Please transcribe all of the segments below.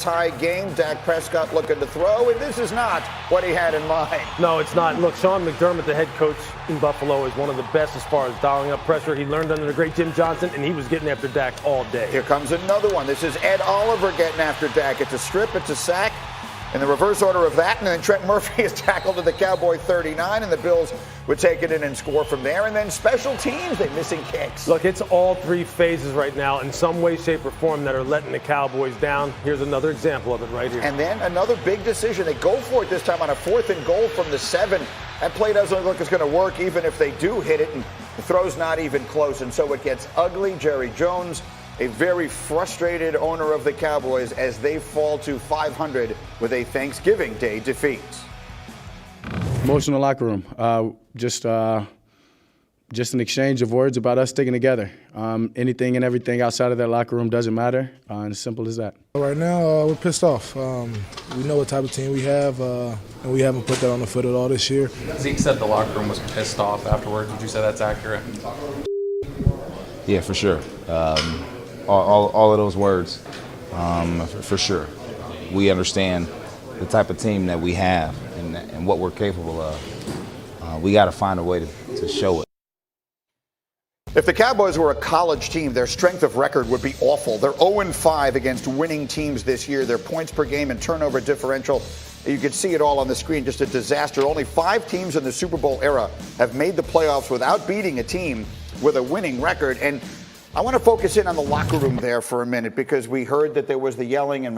tie game. Dak Prescott looking to throw, and this is not what he had in mind. No, it's not. Look, Sean McDermott, the head coach in Buffalo, is one of the best as far as dialing up pressure. He learned under the great Jim Johnson, and he was getting after Dak all day. Here comes another one. This is Ed Oliver getting after Dak. It's a strip, it's a sack. In the reverse order of that, and then Trent Murphy is tackled to the Cowboy 39, and the Bills would take it in and score from there. And then special teams, they missing kicks. Look, it's all three phases right now in some way, shape, or form that are letting the Cowboys down. Here's another example of it right here. And then another big decision. They go for it this time on a 4th and goal from the 7. That play doesn't look like it's going to work even if they do hit it, and the throw's not even close. And so it gets ugly. Jerry Jones, a very frustrated owner of the Cowboys, as they fall to 500 with a Thanksgiving Day defeat. Emotional locker room. Just an exchange of words about us sticking together. Anything and everything outside of that locker room doesn't matter, and as simple as that. Right now, we're pissed off. We know what type of team we have, and we haven't put that on the foot at all this year. Zeke said the locker room was pissed off afterwards. Would you say that's accurate? Yeah, for sure. All of those words, for sure. We understand the type of team that we have and what we're capable of. We got to find a way to show it. If the Cowboys were a college team, their strength of record would be awful. They're 0-5 against winning teams this year. Their points per game and turnover differential, you can see it all on the screen, just a disaster. Only 5 teams in the Super Bowl era have made the playoffs without beating a team with a winning record. And I want to focus in on the locker room there for a minute, because we heard that there was the yelling, and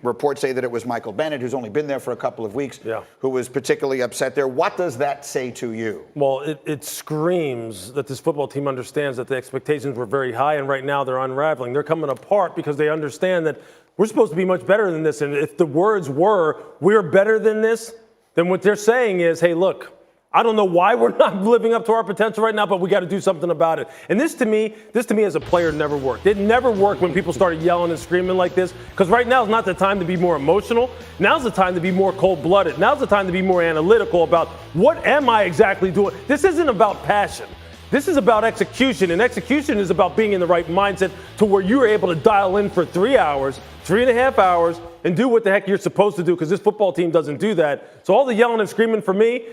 reports say that it was Michael Bennett, who's only been there for a couple of weeks, who was particularly upset there. What does that say to you? Well, it screams that this football team understands that the expectations were very high, and right now they're unraveling. They're coming apart because they understand that we're supposed to be much better than this. And if the words were, we're better than this, then what they're saying is, hey, look, I don't know why we're not living up to our potential right now, but we got to do something about it. And this to me as a player never worked. It never worked when people started yelling and screaming like this, because right now is not the time to be more emotional. Now's the time to be more cold-blooded. Now's the time to be more analytical about what am I exactly doing. This isn't about passion. This is about execution, and execution is about being in the right mindset to where you're able to dial in for 3 hours, 3.5 hours, and do what the heck you're supposed to do, because this football team doesn't do that. So all the yelling and screaming for me,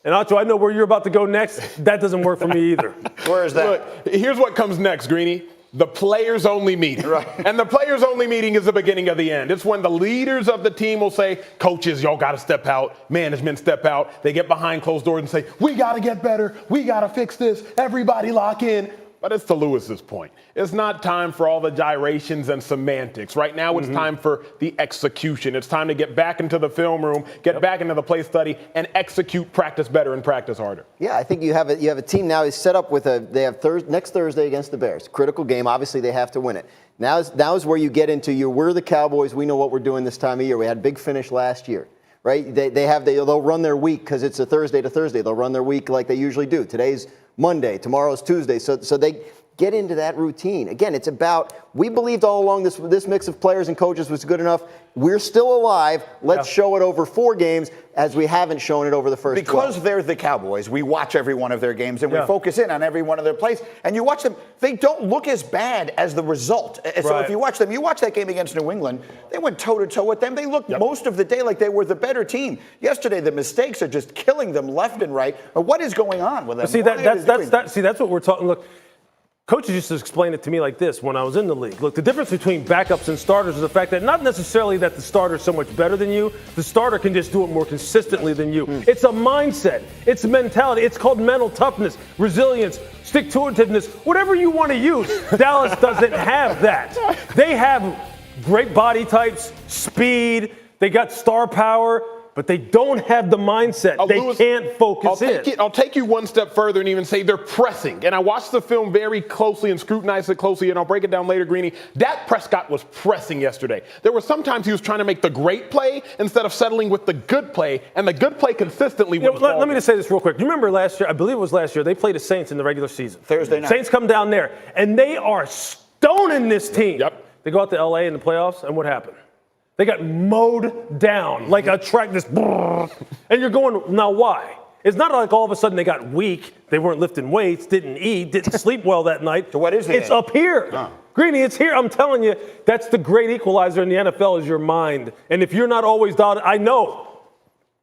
and Acho, I know where you're about to go next. That doesn't work for me either. Where is that? Look, here's what comes next, Greeny. The players-only meeting. Right. And the players-only meeting is the beginning of the end. It's when the leaders of the team will say, coaches, y'all got to step out. Management step out. They get behind closed doors and say, we got to get better. We got to fix this. Everybody lock in. But it's to Lewis's point. It's not time for all the gyrations and semantics. Right now, it's time for the execution. It's time to get back into the film room, get back into the play study, and execute, practice better, and practice harder. Yeah, I think you have a team now is set up with they have next Thursday against the Bears. Critical game. Obviously, they have to win it. Now is where you get into we're the Cowboys. We know what we're doing this time of year. We had a big finish last year. Right? They'll run their week because it's a Thursday to Thursday. They'll run their week like they usually do. Today's Monday, tomorrow's Tuesday. So they get into that routine. Again, it's about, we believed all along this mix of players and coaches was good enough. We're still alive. Let's show it over 4 games as we haven't shown it over the first 12. Because they're the Cowboys, we watch every one of their games and we focus in on every one of their plays. And you watch them, they don't look as bad as the result. So if you watch that game against New England, they went toe-to-toe with them. They looked most of the day like they were the better team. Yesterday, the mistakes are just killing them left and right. But what is going on with them? See, that's what we're talking. Look, coaches used to explain it to me like this when I was in the league. Look, the difference between backups and starters is the fact that not necessarily that the starter is so much better than you. The starter can just do it more consistently than you. It's a mindset. It's a mentality. It's called mental toughness, resilience, stick-to-itiveness, whatever you want to use. Dallas doesn't have that. They have great body types, speed. They got star power. But they don't have the mindset. They can't focus in. I'll take you one step further and even say they're pressing. And I watched the film very closely and scrutinized it closely, and I'll break it down later, Greeny. Dak Prescott was pressing yesterday. There were sometimes he was trying to make the great play instead of settling with the good play, and the good play consistently was let me just say this real quick. You remember last year, I believe it was last year, they played the Saints in the regular season. Thursday night. Saints come down there, and they are stoning this team. They go out to L.A. in the playoffs, and what happened? They got mowed down like a track, and you're going, now why? It's not like all of a sudden they got weak. They weren't lifting weights, didn't eat, didn't sleep well that night. So what is it? It's up here. Oh. Greeny, it's here. I'm telling you, that's the great equalizer in the NFL is your mind. And if you're not always dialed, I know.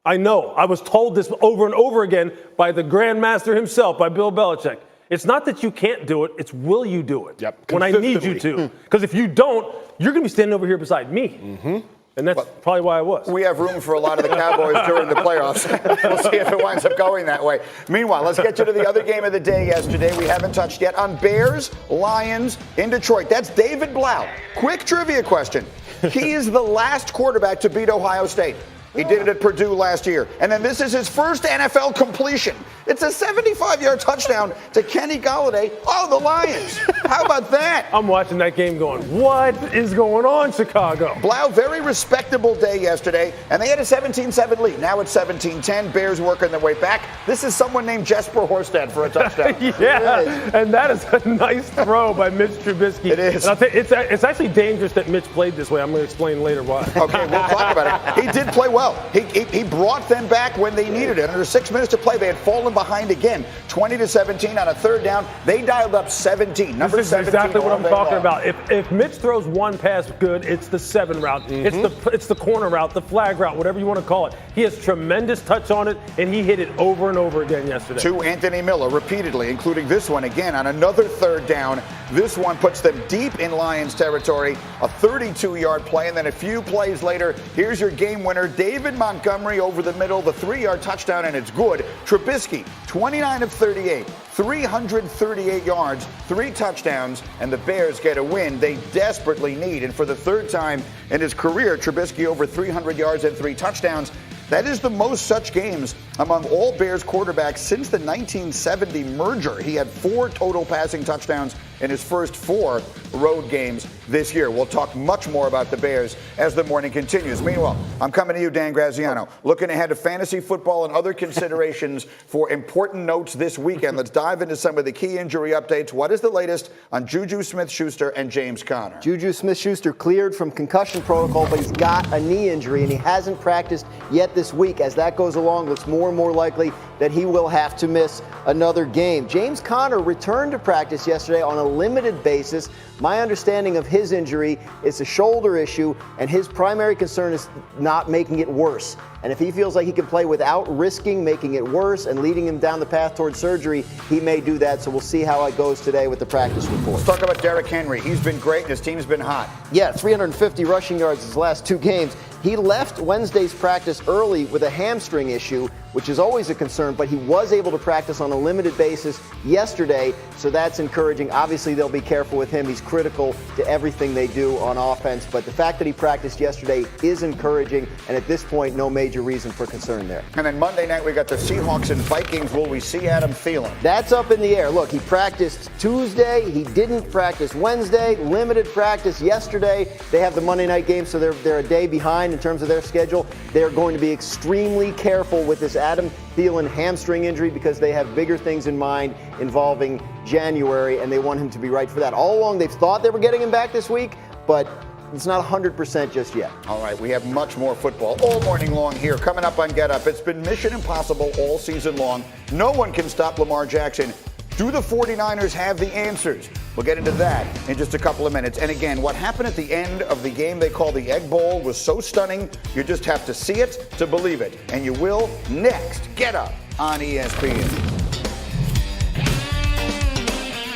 I was told this over and over again by the grandmaster himself, by Bill Belichick. It's not that you can't do it, it's will you do it when I need you to. Because if you don't, you're going to be standing over here beside me. Mm-hmm. And that's probably why I was. We have room for a lot of the Cowboys during the playoffs. We'll see if it winds up going that way. Meanwhile, let's get you to the other game of the day yesterday. We haven't touched yet on Bears, Lions in Detroit. That's David Blau. Quick trivia question. He is the last quarterback to beat Ohio State. He did it at Purdue last year. And then this is his first NFL completion. It's a 75-yard touchdown to Kenny Golladay. Oh, the Lions. How about that? I'm watching that game going, what is going on, Chicago? Blau, very respectable day yesterday, and they had a 17-7 lead. Now it's 17-10. Bears working their way back. This is someone named Jesper Horsted for a touchdown. Yeah, and that is a nice throw by Mitch Trubisky. It is. And I'll tell you, it's actually dangerous that Mitch played this way. I'm going to explain later why. Okay, we'll talk about it. He did play well. He brought them back when they needed it. Under 6 minutes to play, they had fallen behind again, 20-17 on a third down. They dialed up 17. Number this is 17 exactly what I'm talking long. about. If Mitch throws one pass good, it's the 7 route. Mm-hmm. It's the corner route, the flag route, whatever you want to call it. He has tremendous touch on it, and he hit it over and over again yesterday. To Anthony Miller repeatedly, including this one again on another third down. This one puts them deep in Lions territory, a 32-yard play, and then a few plays later, here's your game winner, David Montgomery over the middle, the 3-yard touchdown, and it's good. Trubisky, 29 of 38, 338 yards, 3 touchdowns, and the Bears get a win they desperately need. And for the third time in his career, Trubisky over 300 yards and 3 touchdowns. That is the most such games among all Bears quarterbacks since the 1970 merger. He had 4 total passing touchdowns in his first 4 road games this year. We'll talk much more about the Bears as the morning continues. Meanwhile, I'm coming to you, Dan Graziano, looking ahead to fantasy football and other considerations for important notes this weekend. Let's dive into some of the key injury updates. What is the latest on Juju Smith-Schuster and James Conner? Juju Smith-Schuster cleared from concussion protocol, but he's got a knee injury, and he hasn't practiced yet this week. As that goes along, looks more and more likely that he will have to miss another game. James Conner returned to practice yesterday on a limited basis. My understanding of his injury is a shoulder issue, and his primary concern is not making it worse. And if he feels like he can play without risking making it worse and leading him down the path towards surgery, he may do that. So we'll see how it goes today with the practice report. Let's talk about Derrick Henry. He's been great, and his team's been hot. Yeah, 350 rushing yards his last 2 games. He left Wednesday's practice early with a hamstring issue, which is always a concern, but he was able to practice on a limited basis yesterday, so that's encouraging. Obviously, they'll be careful with him. He's critical to everything they do on offense, but the fact that he practiced yesterday is encouraging, and at this point, no major reason for concern there. And then Monday night, we got the Seahawks and Vikings. Will we see Adam Thielen? That's up in the air. Look, he practiced Tuesday. He didn't practice Wednesday. Limited practice yesterday. They have the Monday night game, so they're a day behind in terms of their schedule. They're going to be extremely careful with this Adam Thielen hamstring injury because they have bigger things in mind involving January, and they want him to be right for that. All along, they've thought they were getting him back this week, but it's not 100% just yet. All right, we have much more football all morning long here. Coming up on Get Up, it's been mission impossible all season long. No one can stop Lamar Jackson. Do the 49ers have the answers? We'll get into that in just a couple of minutes. And again, what happened at the end of the game they call the Egg Bowl was so stunning, you just have to see it to believe it. And you will next. Get Up on ESPN.